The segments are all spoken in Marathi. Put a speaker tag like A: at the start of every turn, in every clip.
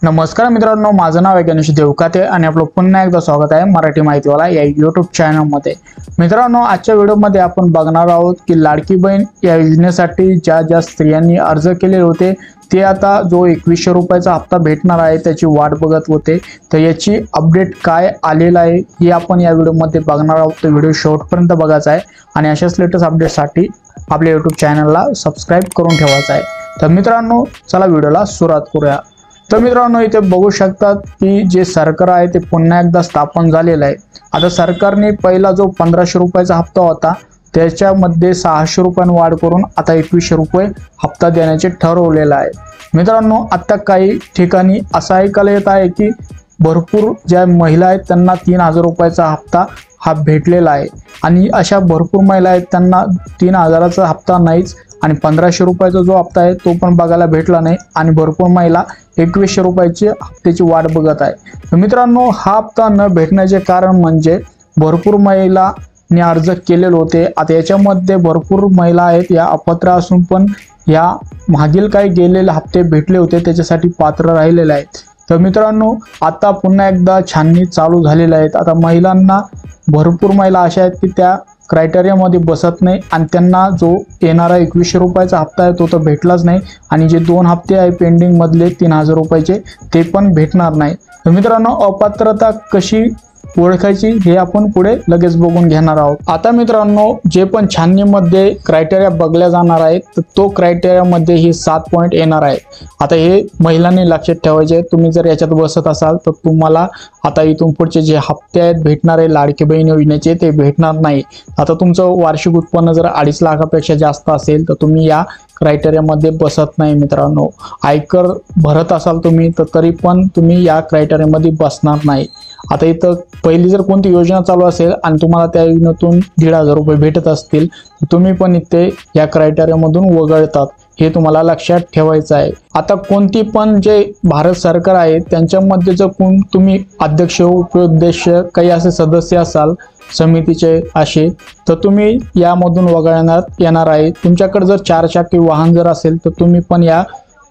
A: नमस्कार मित्रांनो, माझं नाव आहे गणेश देवकाते आणि आपलं पुन्हा एकदा स्वागत आहे मराठी माहितीवाला या यूट्यूब चॅनलमध्ये। मित्रांनो, आजच्या व्हिडिओमध्ये आपण बघणार आहोत की लाडकी बहीण या योजनेसाठी ज्या स्त्रियांनी अर्ज केले होते ते आता जो 2100 रुपयाचा हप्ता भेटणार आहे त्याची वाट बघत होते, तर याची अपडेट काय आलेला आहे हे आपण या व्हिडिओमध्ये बघणार आहोत। तो व्हिडिओ शेवटपर्यंत बघायचा आहे आणि अशाच लेटेस्ट अपडेटसाठी आपल्या यूट्यूब चॅनलला सबस्क्राइब करून ठेवायचं आहे। तर मित्रांनो, चला व्हिडिओला सुरुवात करूया। तर मित्रांनो, इथे बघू शकतात की जे सरकार आहे ते पुन्हा एकदा स्थापन झालेलं आहे। आता सरकारने पहिला जो 1500 रुपयाचा हप्ता होता त्याच्यामध्ये 600 रुपयांनी वाढ करून आता 2100 रुपये हप्ता देण्याचे ठरवलेलं आहे। मित्रांनो, आता काही ठिकाणी असं ऐकायला येत आहे की भरपूर ज्या महिला आहेत त्यांना 3000 रुपयाचा हप्ता हा भेटलेला आहे आणि अशा भरपूर महिला आहेत त्यांना 3000चा हप्ता नाहीच आणि 1500 रुपयाचा जो हप्ता आहे तो पण बघायला भेटला नाही आणि भरपूर महिला 2100 रुपयाची हप्त्याची वाट बघत आहे। तर मित्रांनो, हा हप्ता न भेटण्याचे कारण म्हणजे भरपूर महिलांनी अर्ज केलेले होते। आता याच्यामध्ये भरपूर महिला आहेत या अपात्र असून पण या मागील काही गेलेले हप्ते भेटले होते त्याच्यासाठी पात्र राहिलेले आहेत। तर मित्रांनो, आता पुन्हा एकदा छाननी चालू झालेली आहेत। आता महिलांना भरपूर महिला अशा आहेत की त्या क्रायटेरियामध्ये बसत नाही आणि त्यांना जो येणारा 2100 रुपयाचा हप्ता आहे तो तर भेटलाच नाही आणि जे 2 हप्ते आहे पेंडिंग मधले 3000 रुपयाचे ते पण भेटणार नाही। तर मित्रांनो, अपात्रता कशी ओळखायची हे आपण पुढे लगेच बघून घेणार आहोत। आता मित्रांनो, जे पण छाननीमध्ये क्रायटेरिया बघल्या जाणार आहेत तर तो क्रायटेरियामध्ये हे 7 पॉईंट येणार आहेत। आता हे महिलांनी लक्षात ठेवायचे, तुम्ही जर याच्यात बसत असाल तर तुम्हाला आता इथून पुढचे जे हप्ते आहेत भेटणारे लाडकी बहीण योजनेचे ते भेटणार नाही। आता तुमचं वार्षिक उत्पन्न जर 2.5 लाखापेक्षा जास्त असेल तर तुम्ही या क्रायटेरियामध्ये बसत नाही। मित्रांनो, आयकर भरत असाल तुम्ही तर तरी पण तुम्ही या क्रायटेरियामध्ये बसणार नाही। आता इथं पहिली जर कोणती योजना चालू असेल आणि तुम्हाला त्या योजनेतून 1500 रुपये भेटत असतील तर तुम्ही पण इथे या क्रायटेरियामधून वगळतात, हे तुम्हाला लक्षात ठेवायचं आहे। आता कोणती पण जे भारत सरकार आहे त्यांच्यामध्ये जर कोण तुम्ही अध्यक्ष उपाध्यक्ष काही असे सदस्य असाल समितीचे असे तर तुम्ही यामधून वगळण्यात येणार आहे। तुमच्याकडे जर 4 चाकी वाहन जर असेल तर तुम्ही पण या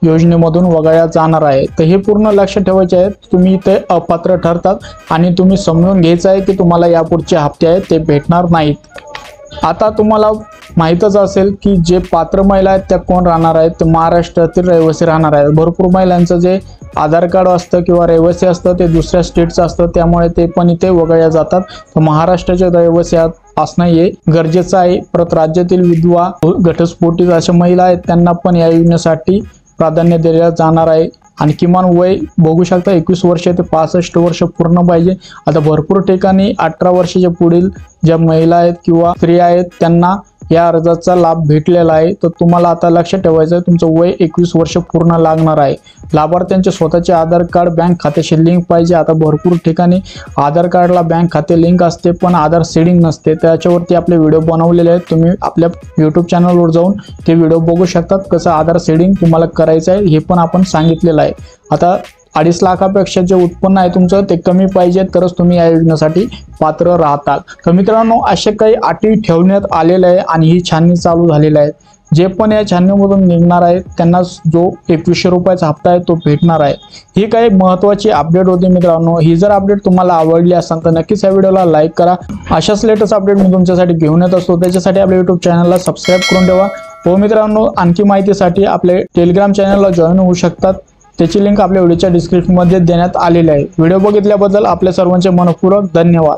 A: योजनेमधून वगळल्या जाणार आहे। तर हे पूर्ण लक्षात ठेवायचे आहे, तुम्ही इथे अपात्र ठरतात आणि तुम्ही समजून घ्यायचं आहे की तुम्हाला यापुढचे हप्ते आहेत ते भेटणार नाहीत। आता तुम्हाला माहीतच असेल की जे पात्र महिला आहेत त्या कोण राहणार आहेत, तर महाराष्ट्रातील रहिवासी राहणार आहेत। भरपूर महिलांचं जे आधार कार्ड असतं किंवा रहिवासी असतं ते दुसऱ्या स्टेटचं असतं, त्यामुळे ते पण इथे वगळल्या जातात। तर महाराष्ट्राचे रहिवासी असणं हे गरजेचं आहे। परत राज्यातील विधवा घटस्फोटित अशा महिला आहेत त्यांना पण या योजनेसाठी प्राधान्य दिले जाणार आहे आणि किमान वय बघू शकता 21 वर्ष ते 65 वर्ष पूर्ण पाहिजे। आता भरपूर ठिकाणी 18 वर्षाच्या पुढील ज्या महिला आहेत किंवा स्त्रिया आहेत त्यांना या अर्जाचा लाभ भेटलेला आहे। तर तुम्हाला आता लक्षात ठेवायचं आहे तुमचं वय 21 वर्ष पूर्ण लागणार आहे। लाभार्थ्यांचे स्वतःचे आधार कार्ड बँक खात्याशी लिंक पाहिजे। आता भरपूर ठिकाणी आधार कार्डला बँक खाते लिंक असते पण आधार सीडिंग नसते, त्याच्यावरती आपले व्हिडिओ बनवलेले आहेत, तुम्ही आपल्या यूट्यूब चॅनलवर जाऊन ते व्हिडिओ बघू शकतात कसं आधार सीडिंग तुम्हाला करायचं आहे हे पण आपण सांगितलेलं आहे। आता 2.5 लाखापेक्षा जे उत्पन्न आहे तुमचं ते कमी पाहिजे तरच तुम्ही या योजनेसाठी पात्र राहतात। तर मित्रांनो, असे काही अटी ठेवण्यात आलेले आहे आणि ही छाननी चालू झालेली आहे। जे पण या छाननीमधून निघणार आहे त्यांना जो 2100 रुपयाचा हप्ता आहे तो भेटणार आहे। ही काही महत्त्वाची अपडेट होती मित्रांनो। ही जर अपडेट तुम्हाला आवडली असेल तर नक्कीच या व्हिडिओला लाईक करा। अशाच लेटेस्ट अपडेट मी तुमच्यासाठी घेऊन येत असतो, त्याच्यासाठी आपल्या यूट्यूब चॅनलला सबस्क्राइब करून ठेवा। हो मित्रांनो, आणखी माहितीसाठी आपले टेलिग्राम चॅनलला जॉईन होऊ शकतात, त्याची लिंक आपल्या व्हिडिओच्या डिस्क्रिप्शनमध्ये देण्यात आलेली आहे। व्हिडिओ बघितल्याबद्दल आपल्या सर्वांचे मनपूर्वक धन्यवाद।